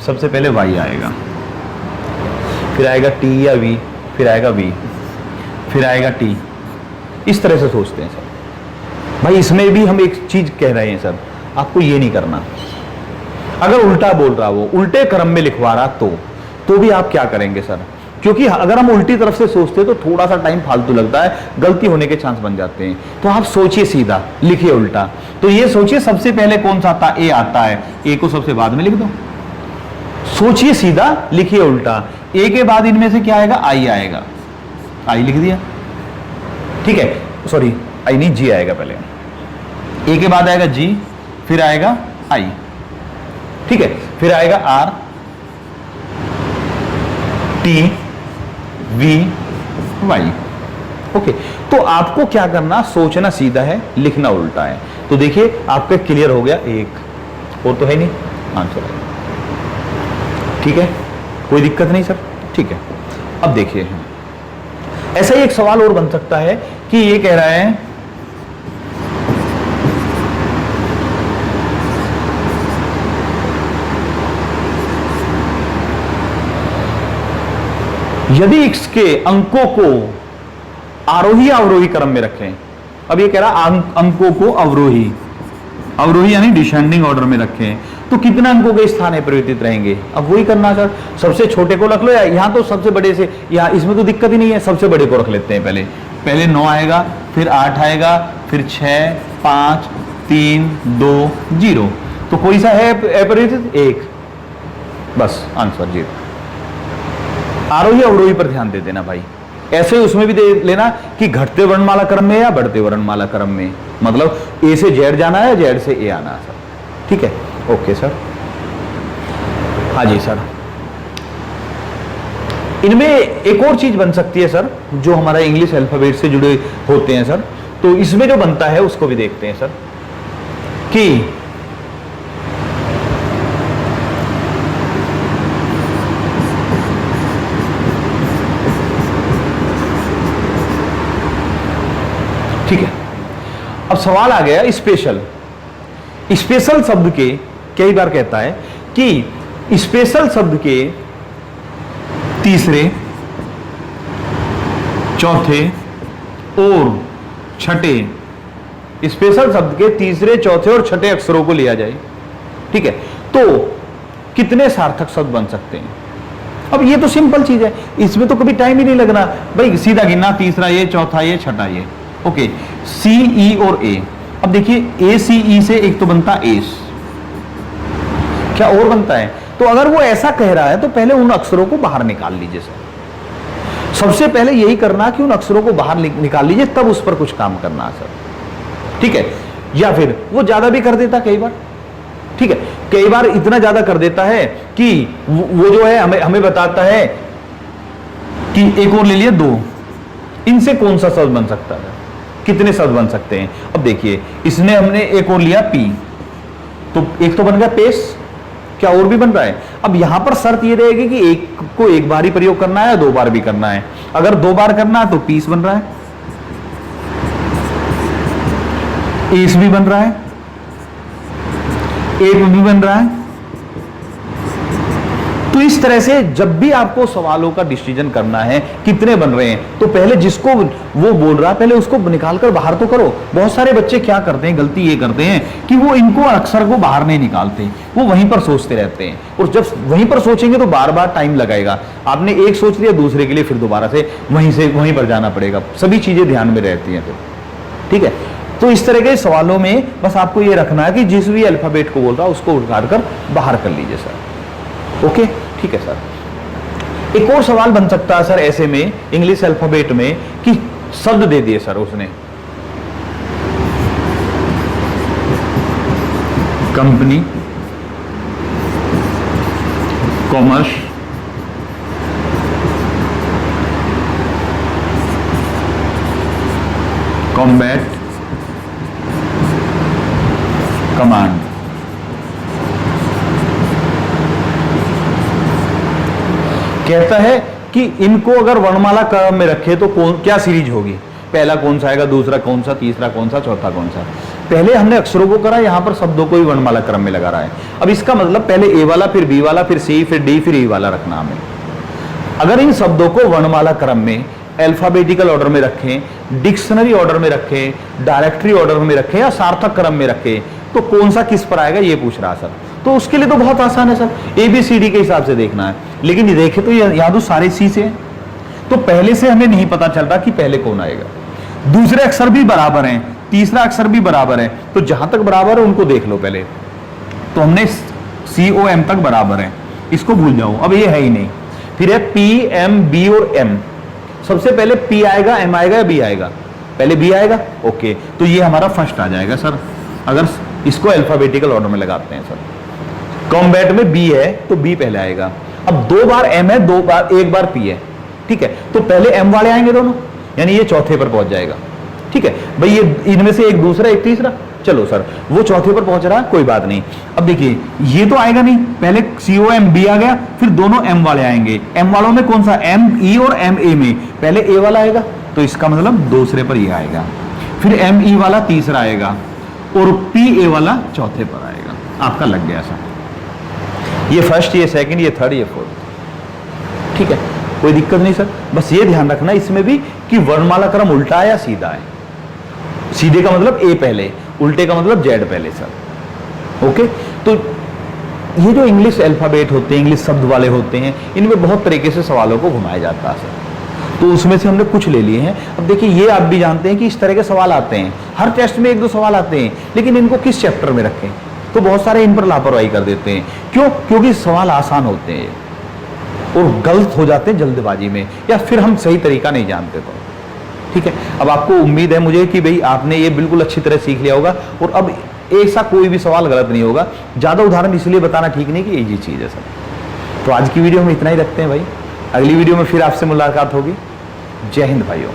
सबसे पहले वाई आएगा, फिर आएगा टी या वी, फिर आएगा वी, फिर आएगा टी। इस तरह से सोचते हैं सर। भाई इसमें भी हम एक चीज कह रहे हैं सर, आपको ये नहीं करना। अगर उल्टा बोल रहा, वो उल्टे क्रम में लिखवा रहा, तो भी आप क्या करेंगे सर? क्योंकि अगर हम उल्टी तरफ से सोचते तो थोड़ा सा टाइम फालतू लगता है, गलती होने के चांस बन जाते हैं। तो आप सोचिए सीधा, लिखिए उल्टा। तो ये सोचिए सबसे पहले कौन सा आता, ए आता है, ए को सबसे बाद में लिख दो। सोचिए सीधा, लिखिए उल्टा। ए के बाद इनमें से क्या आएगा? आई आएगा, आई लिख दिया, ठीक है। सॉरी, आई नहीं, जी आएगा पहले। ए के बाद आएगा जी, फिर आएगा आई, ठीक है, फिर आएगा R, T, V, Y. Okay, तो आपको क्या करना, सोचना सीधा है, लिखना उल्टा है। तो देखिए आपका क्लियर हो गया, एक और तो है नहीं आंसर है, ठीक है, कोई दिक्कत नहीं सर, ठीक है। अब देखिए ऐसा ही एक सवाल और बन सकता है कि ये कह रहा है यदि इसके अंकों को आरोही अवरोही क्रम में रखें। अब ये कह रहा अंकों को अवरोही, अवरोही यानी डिसेंडिंग ऑर्डर में रखें, तो कितना अंकों के स्थान परिवर्तित रहेंगे? अब वही करना सर, सबसे छोटे को रख लो, या यहां तो सबसे बड़े से, या इसमें तो दिक्कत ही नहीं है, सबसे बड़े को रख लेते हैं। पहले 9 आएगा, फिर 8 आएगा, फिर 6, 5, 3, 2, 0। तो कोई सा है अपरिवर्तित? एक, बस आंसर 0। आरोही अवरोही पर ध्यान दे देना भाई। ऐसे उसमें भी दे लेना कि घटते वर्णमाला क्रम में या बढ़ते वर्णमाला क्रम में, मतलब ए से जेड जाना है, जेड से ए आना है सर, ठीक है। ओके सर, हाँ जी सर। इनमें एक और चीज बन सकती है सर, जो हमारा इंग्लिश अल्फाबेट से जुड़े होते हैं सर। तो इसमें जो बनता है उसको भी देखते हैं सर, कि ठीक है। अब सवाल आ गया स्पेशल। स्पेशल शब्द के कई बार कहता है कि स्पेशल शब्द के तीसरे, चौथे और छठे, स्पेशल शब्द के तीसरे, चौथे और छठे अक्षरों को लिया जाए, ठीक है, तो कितने सार्थक शब्द बन सकते हैं? अब ये तो सिंपल चीज है, इसमें तो कभी टाइम ही नहीं लगना भाई, सीधा गिनना, तीसरा ये, चौथा ये, छठा ये। ओके, सी, ई और ए। अब देखिए ए, सी, ई से एक तो बनता एस, क्या और बनता है? तो अगर वो ऐसा कह रहा है तो पहले उन अक्षरों को बाहर निकाल लीजिए सर। सबसे पहले यही करना कि उन अक्षरों को बाहर निकाल लीजिए, तब उस पर कुछ काम करना सर, ठीक है। या फिर वो ज्यादा भी कर देता कई बार, ठीक है, कई बार इतना ज्यादा कर देता है कि वो जो है हमें बताता है कि एक और ले लिए 2, इनसे कौन सा शब्द बन सकता है, कितने शब्द बन सकते हैं? अब देखिए इसने हमने एक और लिया पी, तो एक तो बन गया पेस, क्या और भी बन रहा है? अब यहां पर शर्त ये रहेगी कि एक को एक बार ही प्रयोग करना है या 2 बार भी करना है। अगर 2 बार करना है तो पीस बन रहा है, एस भी बन रहा है, एक भी बन रहा है। तो इस तरह से जब भी आपको सवालों का डिसीजन करना है कितने बन रहे हैं, तो पहले जिसको वो बोल रहा है पहले उसको निकालकर बाहर तो करो। बहुत सारे बच्चे क्या करते हैं, गलती ये करते हैं कि वो इनको अक्षर को बाहर नहीं निकालते, वो वहीं पर सोचते रहते हैं, और जब वहीं पर सोचेंगे तो बार बार टाइम लगेगा। आपने एक सोच लिया, दूसरे के लिए फिर दोबारा से वहीं पर जाना पड़ेगा, सभी चीजें ध्यान में रहती हैं फिर, ठीक है। तो इस तरह के सवालों में बस आपको ये रखना है कि जिस भी अल्फाबेट को बोल रहा है उसको उठाकर बाहर कर लीजिए सर, ओके, ठीक है सर। एक और सवाल बन सकता है सर ऐसे में इंग्लिश अल्फाबेट में कि शब्द दे दिए सर उसने, कंपनी, कॉमर्स, कॉम्बैट, कमांड। कहता है कि इनको अगर वर्णमाला क्रम में रखे तो क्या सीरीज होगी? पहला कौन सा आएगा, दूसरा कौन सा, तीसरा कौन सा, चौथा कौन सा? पहले हमने अक्षरों को करा, यहां पर शब्दों को ही वर्णमाला क्रम में लगा रहा है। अब इसका मतलब पहले ए वाला, फिर बी वाला, फिर सी, फिर डी, फिर ई वाला रखना हमें। अगर इन शब्दों को वर्णमाला क्रम में, अल्फाबेटिकल ऑर्डर में रखें, डिक्शनरी ऑर्डर में रखें, डायरेक्टरी ऑर्डर में रखें या सार्थक क्रम में रखें, तो कौन सा किस पर आएगा ये पूछ रहा सर। तो उसके लिए तो बहुत आसान है सर, ABCD के हिसाब से देखना है। लेकिन ये देखे तो यहाँ तो सारे C से हैं, तो पहले से हमें नहीं पता चल रहा कि पहले कौन आएगा। दूसरे अक्षर भी बराबर हैं, तीसरा अक्षर भी बराबर है, तो जहां तक बराबर है उनको देख लो पहले। तो हमने COM तक बराबर है, इसको भूल जाओ, अब ये है ही नहीं। फिर है P, M, B और M। सबसे पहले P आएगा, M आएगा या B आएगा? पहले B आएगा, ओके, तो ये हमारा फर्स्ट आ जाएगा सर, अगर इसको अल्फाबेटिकल ऑर्डर में लगाते हैं सर। कॉम्बैट में B है तो B पहले आएगा। अब 2 बार M है, 1 बार P है, ठीक है, तो पहले M वाले आएंगे दोनों, यानी ये चौथे पर पहुंच जाएगा, ठीक है भाई। ये इनमें से एक दूसरा एक तीसरा, चलो सर वो चौथे पर पहुंच रहा है, कोई बात नहीं। अब देखिए ये तो आएगा नहीं, पहले COM B आ गया, फिर दोनों M वाले आएंगे। M वालों में कौन सा? M E और M A में पहले A वाला आएगा, तो इसका मतलब दूसरे पर ये आएगा, फिर M E वाला तीसरा आएगा और P A वाला चौथे पर आएगा। आपका लग गया सर, ये फर्स्ट, ये सेकंड, ये थर्ड, ये फोर्थ, ठीक है, कोई दिक्कत नहीं सर। बस ये ध्यान रखना इसमें भी कि वर्णमाला क्रम उल्टा है या सीधा है। सीधे का मतलब A पहले, उल्टे का मतलब Z पहले सर, ओके। तो ये जो इंग्लिश अल्फाबेट होते हैं, इंग्लिश शब्द वाले होते हैं, इनमें बहुत तरीके से सवालों को घुमाया जाता है सर, तो उसमें से हमने कुछ ले लिए हैं। अब देखिए ये आप भी जानते हैं कि इस तरह के सवाल आते हैं, हर टेस्ट में 1-2 सवाल आते हैं, लेकिन इनको किस चैप्टर में रखें, तो बहुत सारे इन पर लापरवाही कर देते हैं। क्यों? क्योंकि सवाल आसान होते हैं और गलत हो जाते हैं जल्दबाजी में, या फिर हम सही तरीका नहीं जानते, तो ठीक है। अब आपको उम्मीद है मुझे कि भाई आपने ये बिल्कुल अच्छी तरह सीख लिया होगा और अब ऐसा कोई भी सवाल गलत नहीं होगा। ज्यादा उदाहरण इसलिए बताना ठीक नहीं कि इजी चीज है सर। तो आज की वीडियो में इतना ही रखते हैं भाई, अगली वीडियो में फिर आपसे मुलाकात होगी। जय हिंद भाइयों।